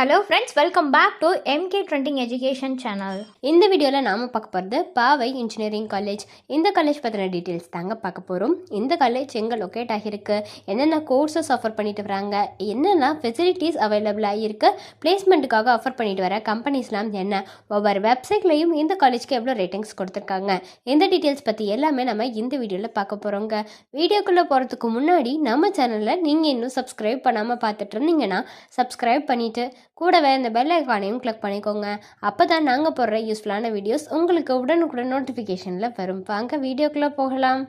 Hello friends, welcome back to MK trending education channel. இந்த வீடியோவில் நாம் பார்க்க போகிறது பாவை இன்ஜினியரிங் காலேஜ். இந்த காலேஜ் பற்றின டீட்டெயில்ஸ் தாங்க பார்க்க போகிறோம். இந்த காலேஜ் எங்கே லொக்கேட் ஆகியிருக்கு, என்னென்ன கோர்சஸ் ஆஃபர் பண்ணிட்டு வராங்க, என்னென்ன ஃபெசிலிட்டிஸ் அவைலபிளாக இருக்குது, பிளேஸ்மெண்ட்டுக்காக ஆஃபர் பண்ணிட்டு வர கம்பெனிஸ்லாம் என்ன, ஒவ்வொரு வெப்சைட்லையும் இந்த காலேஜ்க்கு எவ்வளோ ரேட்டிங்ஸ் கொடுத்துருக்காங்க, இந்த டீட்டெயில்ஸ் பற்றி எல்லாமே நம்ம இந்த வீடியோவில் பார்க்க போகிறோங்க. வீடியோக்குள்ளே போகிறதுக்கு முன்னாடி நம்ம சேனலில் நீங்கள் இன்னும் சப்ஸ்கிரைப் பண்ணாமல் பார்த்துட்டு இருந்தீங்கன்னா சப்ஸ்கிரைப் பண்ணிவிட்டு கூடவே இந்த பெல் ஐக்கானையும் கிளிக் பண்ணிக்கோங்க. அப்போ தான் நாங்கள் போடுற யூஸ்ஃபுல்லான வீடியோஸ் உங்களுக்கு உடனுக்குடன் நோட்டிஃபிகேஷனில் வரும். வாங்க வீடியோக்குள்ளே போகலாம்.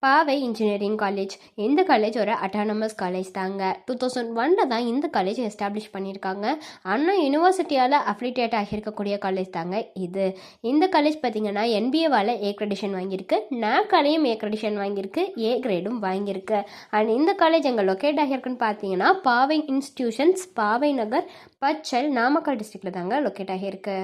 பாவை இன்ஜினியரிங் காலேஜ். இந்த காலேஜ் ஒரு அட்டானமஸ் காலேஜ் தாங்க. 2001 தான் இந்த காலேஜ் எஸ்டாப்ளிஷ் பண்ணியிருக்காங்க. அண்ணா யூனிவர்சிட்டியால் அஃபிலிட்டேட் ஆகியிருக்கக்கூடிய காலேஜ் தாங்க இது. இந்த காலேஜ் பார்த்திங்கன்னா என்பிஏவால் ஏ கிரெடிஷன் வாங்கியிருக்கு, நாக்காலையும் ஏ கிரெடிஷன் வாங்கியிருக்கு, ஏ கிரேடும் வாங்கியிருக்கு. அண்ட் இந்த காலேஜ் எங்கே லொக்கேட் ஆகியிருக்குன்னு பார்த்தீங்கன்னா பாவை இன்ஸ்டிடியூஷன்ஸ், பாவை நகர், பச்சல், நாமக்கல் டிஸ்ட்ரிக்டில் தாங்க லொக்கேட் ஆகியிருக்கு.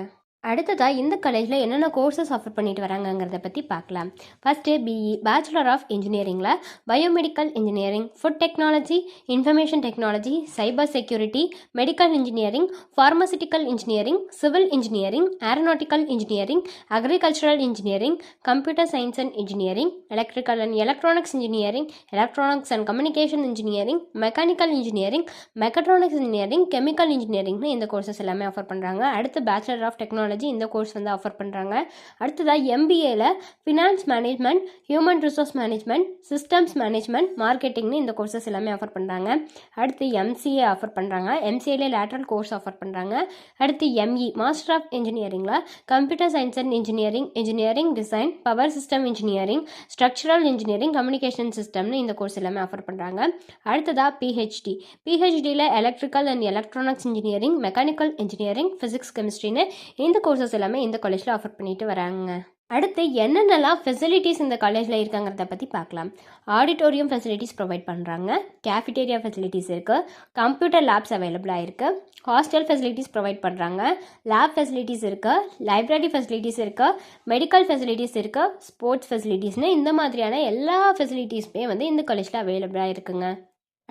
அடுத்ததாக இந்த காலேஜில் என்னென்ன கோர்சஸ் ஆஃபர் பண்ணிட்டு வராங்கங்கிறத பற்றி பார்க்கலாம். ஃபஸ்ட்டு பிஇ பேச்சுலர் ஆஃப் இன்ஜினியரிங்கில் biomedical engineering, food technology, information technology, cyber security, medical engineering, pharmaceutical engineering, civil engineering, aeronautical engineering, agricultural engineering, computer science and engineering, electrical and electronics engineering, electronics and communication engineering, mechanical engineering, mechatronics engineering, chemical இன்ஜினியரிங்னு இந்த courses எல்லாமே offer பண்ணுறாங்க. அடுத்து bachelor of technology இந்த course வந்து offer பண்ணுறாங்க. அடுத்ததாக எம்பிஏல finance management, human resource management, systems management, மார்க்கெட்டிங்னு இந்த கோர்சஸ் எல்லாமே ஆஃபர் பண்ணுறாங்க. அடுத்து எம்சிஏ ஆஃபர் பண்ணுறாங்க. எம்சிஏல லேட்ரல் கோர்ஸ் ஆஃபர் பண்ணுறாங்க. அடுத்து எம்இ மாஸ்டர் ஆஃப் இன்ஜினியரிங்கில் computer science and engineering, engineering design, power system engineering, structural engineering, communication சிஸ்டம்னு இந்த கோர்ஸ் எல்லாமே ஆஃபர் பண்ணுறாங்க. அடுத்ததாக பிஹெச்டியில் electrical and electronics engineering, mechanical engineering, physics, கெமிஸ்ட்ரின்னு இந்த கோர்சஸ் எல்லாமே இந்த காலேஜில் ஆஃபர் பண்ணிட்டு வராங்க. அடுத்து என்னென்னலாம் ஃபெசிலிட்டிஸ் இந்த காலேஜில் இருக்காங்கிறத பற்றி பார்க்கலாம். ஆடிட்டோரியம் ஃபெசிலிட்டிஸ் ப்ரொவைட் பண்ணுறாங்க, கேஃபிடேரியா ஃபெசிலிட்டிஸ் இருக்குது, கம்ப்யூட்டர் லேப்ஸ் அவைலபிளாக இருக்குது, ஹாஸ்டல் ஃபெசிலிட்டிஸ் ப்ரொவைட் பண்ணுறாங்க, லேப் ஃபெசிலிட்டிஸ் இருக்குது, லைப்ரரி ஃபெசிலிட்டிஸ் இருக்குது, மெடிக்கல் ஃபெசிலிட்டிஸ் இருக்குது, ஸ்போர்ட்ஸ் ஃபெசிலிட்டிஸ்னு இந்த மாதிரியான எல்லா ஃபெசிலிட்டிஸுமே வந்து இந்த காலேஜில் அவைலபிளாக இருக்குங்க.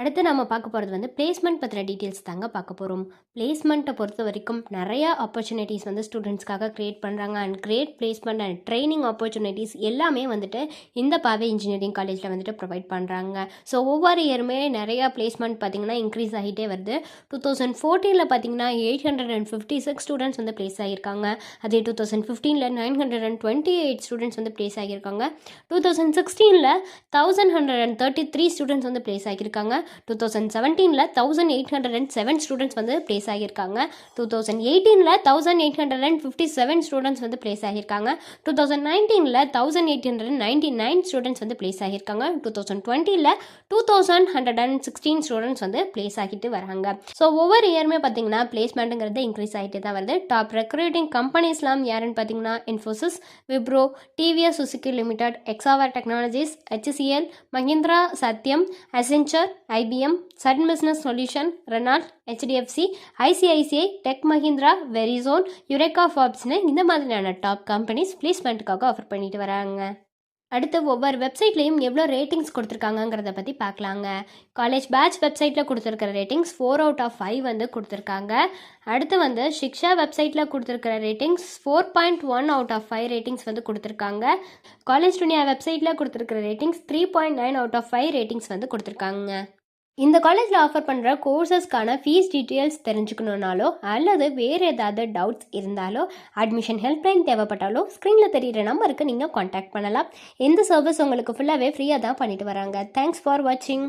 அடுத்து நம்ம பார்க்க போகிறது வந்து பிளேஸ்மெண்ட் பற்றின டீட்டெயில்ஸ் தாங்க பார்க்க போகிறோம். பிளேஸ்மெண்ட்டை பொறுத்த வரைக்கும் நிறையா ஆப்பர்ச்சுனிட்டிஸ் வந்து ஸ்டூடெண்ட்ஸ்க்காக க்ரியேட் பண்ணுறாங்க. And great placement and training opportunities எல்லாமே வந்துட்டு இந்த பாவை இன்ஜினியரிங் காலேஜில் வந்துட்டு ப்ரொவைட் பண்ணுறாங்க. ஸோ ஒவ்வொரு இயருமே நிறையா பிளேஸ்மெண்ட் பார்த்திங்கன்னா இன்க்ரீஸ் ஆகிட்டே வருது. 2014 பார்த்திங்கன்னா 856 ஸ்டூடெண்ட்ஸ் வந்து பிளேஸ் ஆகியிருக்காங்க. அதே 2015 928 ஸ்டூடெண்ட்ஸ் வந்து பிளேஸ் ஆகியிருக்காங்க. 2016 1133 ஸ்டூடெண்ட்ஸ் வந்து பிளேஸ் ஆகியிருக்காங்க. 2017 1807 ஸ்டூடெண்ட்ஸ் வந்து பிளேஸ் ஆகியிருக்காங்க. 2018 1857 ஸ்டூடெண்ட்ஸ் வந்து பிளேஸ் ஆகியிருக்காங்க. 2019 1899 ஸ்டூடெண்ட்ஸ் வந்து பிளேஸ் ஆகியிருக்காங்க. 2020 2116 ஸ்டூடெண்ட்ஸ் வந்து பிளேஸ் ஆகிட்டு வராங்க. ஸோ ஒவ்வொரு இயருமே பார்த்தீங்கன்னா பிளேஸ்மெண்ட்டுங்கிறது இன்க்ரீஸ் ஆகிட்டே தான் வருது. டாப் ரெக்ரூட்டிங் கம்பெனிஸ்லாம் யாருன்னு பார்த்தீங்கன்னா இன்ஃபோசிஸ், விப்ரோ, டிவிஎஸ் சுசுகி லிமிடெட், எக்ஸாவர் technologies, HCL, Mahindra, Satyam, Accenture, IBM, சடன் business solution, Renault, HDFC, ICICI, tech Mahindra, Verizon, Eureka ஃபார்ப்ஸ்னு இந்த மாதிரியான டாப் கம்பெனிஸ் பிளேஸ்மெண்ட்டுக்காக ஆஃபர் பண்ணிட்டு வராங்க. அடுத்து ஒவ்வொரு வெப்சைட்லேயும் எவ்வளோ ரேட்டிங்ஸ் கொடுத்துருக்காங்கங்கிறத பற்றி பார்க்கலாங்க. காலேஜ் பேட்ச் வெப்சைட்டில் கொடுத்துருக்கிற ரேட்டிங்ஸ் 4 out of 5 வந்து கொடுத்துருக்காங்க. அடுத்து வந்து ஷிக்ஷா வெப்சைட்டில் கொடுத்துருக்கிற ரேட்டிங்ஸ் 4.1 out of 5 ரேட்டிங்ஸ் வந்து கொடுத்துருக்காங்க. காலேஜ் துனியா வெப்சைட்டில் கொடுத்துருக்கிற ரேட்டிங்ஸ் 3.9 out of 5 ரேட்டிங்ஸ் வந்து கொடுத்துருக்காங்க. இந்த காலேஜில் ஆஃபர் பண்ணுற கோர்சஸ்க்கான ஃபீஸ் டீட்டெயில்ஸ் தெரிஞ்சுக்கணுன்னாலோ அல்லது வேறு ஏதாவது டவுட்ஸ் இருந்தாலோ அட்மிஷன் ஹெல்ப்லைன் தேவைப்பட்டாலோ ஸ்க்ரீனில் தெரிகிற நம்பருக்கு நீங்கள் காண்டாக்ட் பண்ணலாம். எந்த சர்வீஸ் உங்களுக்கு ஃபுல்லாகவே ஃப்ரீயாக தான் பண்ணிட்டு வராங்க. தேங்க்ஸ் ஃபார் வாட்சிங்.